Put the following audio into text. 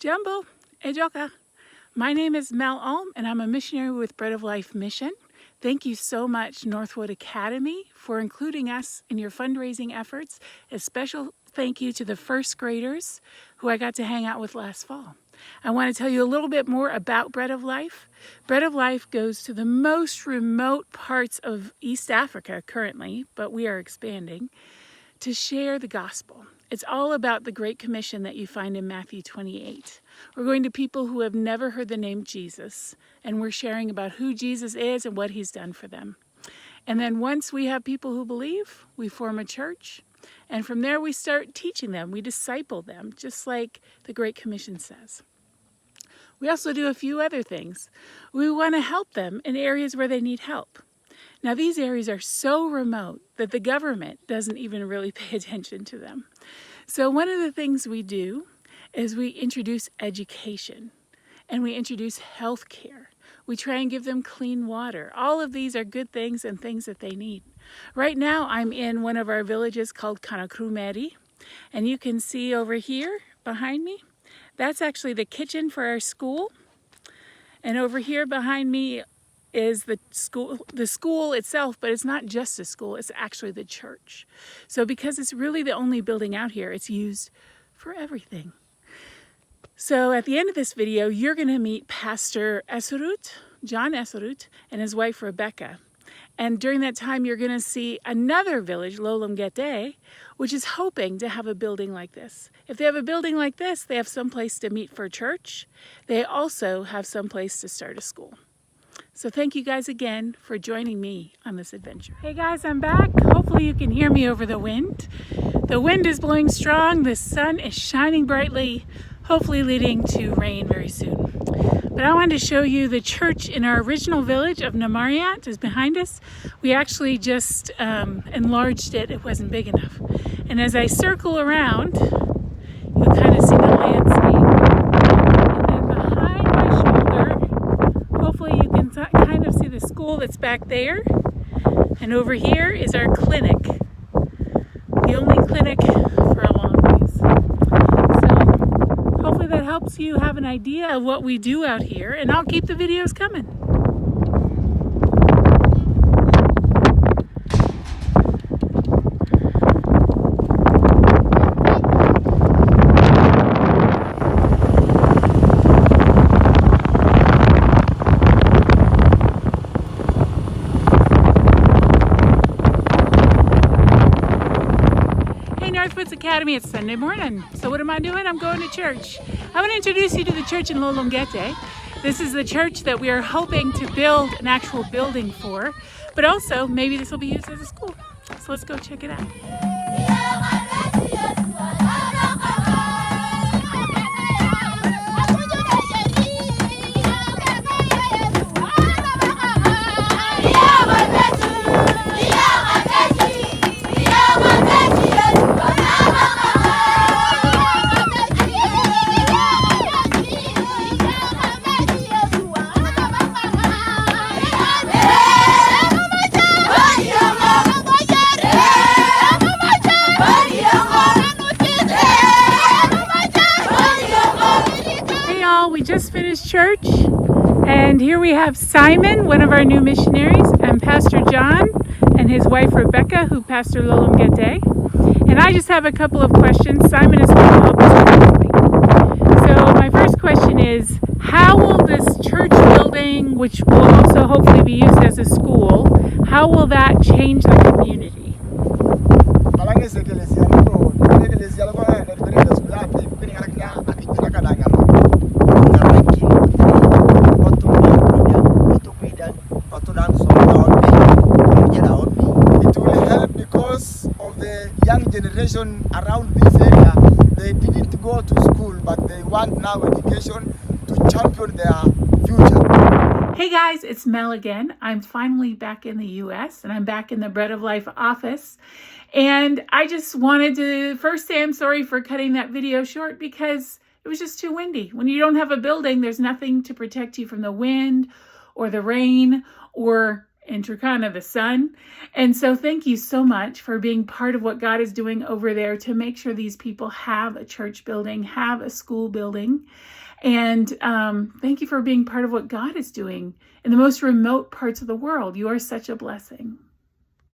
Jumbo, Ejoka. My name is Mel Alm, and I'm a missionary with Bread of Life Mission. Thank you so much, Northwood Academy, for including us in your fundraising efforts. A special thank you to the first graders who I got to hang out with last fall. I want to tell you a little bit more about Bread of Life. Bread of Life goes to the most remote parts of East Africa currently, but we are expanding, to share the gospel. It's all about the Great Commission that you find in Matthew 28. We're going to people who have never heard the name Jesus, and we're sharing about who Jesus is and what he's done for them. And then once we have people who believe, we form a church, and from there we start teaching them, we disciple them, just like the Great Commission says. We also do a few other things. We want to help them in areas where they need help. Now, these areas are so remote that the government doesn't even really pay attention to them. So one of the things we do is we introduce education and we introduce health care. We try and give them clean water. All of these are good things and things that they need. Right now, I'm in one of our villages called Kanakrumeri, and you can see over here behind me, that's actually the kitchen for our school. And over here behind me is the school itself, but it's not just a school, it's actually the church. So because it's really the only building out here, it's used for everything. So at the end of this video, you're going to meet Pastor Esserut, John Esserut, and his wife Rebecca. And during that time, you're going to see another village, Lolomgete, which is hoping to have a building like this. If they have a building like this, they have some place to meet for church. They also have some place to start a school. So thank you guys again for joining me on this adventure. Hey guys, I'm back. Hopefully you can hear me over the wind. The wind is blowing strong. The sun is shining brightly, hopefully leading to rain very soon. But I wanted to show you the church in our original village of Namariat is behind us. We actually just enlarged it. It wasn't big enough. And as I circle around, you'll kind of see the landscape. And then behind my shoulder, hopefully you can kind of see the school that's back there. And over here is our clinic. The only clinic for a long ways. So hopefully that helps you have an idea of what we do out here, and I'll keep the videos coming. Northwoods Academy, it's Sunday morning. So what am I doing? I'm going to church. I want to introduce you to the church in Lolomgete. This is the church that we are hoping to build an actual building for, but also maybe this will be used as a school. So let's go check it out. We just finished church, and here we have Simon, one of our new missionaries, and Pastor John and his wife Rebecca, who pastor Lolomgete. And I just have a couple of questions. Simon is going to help us with me. So my first question is, how will this church building, which will also hopefully be used as a school, how will that change the community? Generation around this area, they didn't go to school, but they want now education to champion their future. Hey guys, it's Mel again. I'm finally back in the US, and I'm back in the Bread of Life office. And I just wanted to first say I'm sorry for cutting that video short because it was just too windy. When you don't have a building, there's nothing to protect you from the wind or the rain or in Turkana, the sun. And so thank you so much for being part of what God is doing over there to make sure these people have a church building, have a school building. And thank you for being part of what God is doing in the most remote parts of the world. You are such a blessing.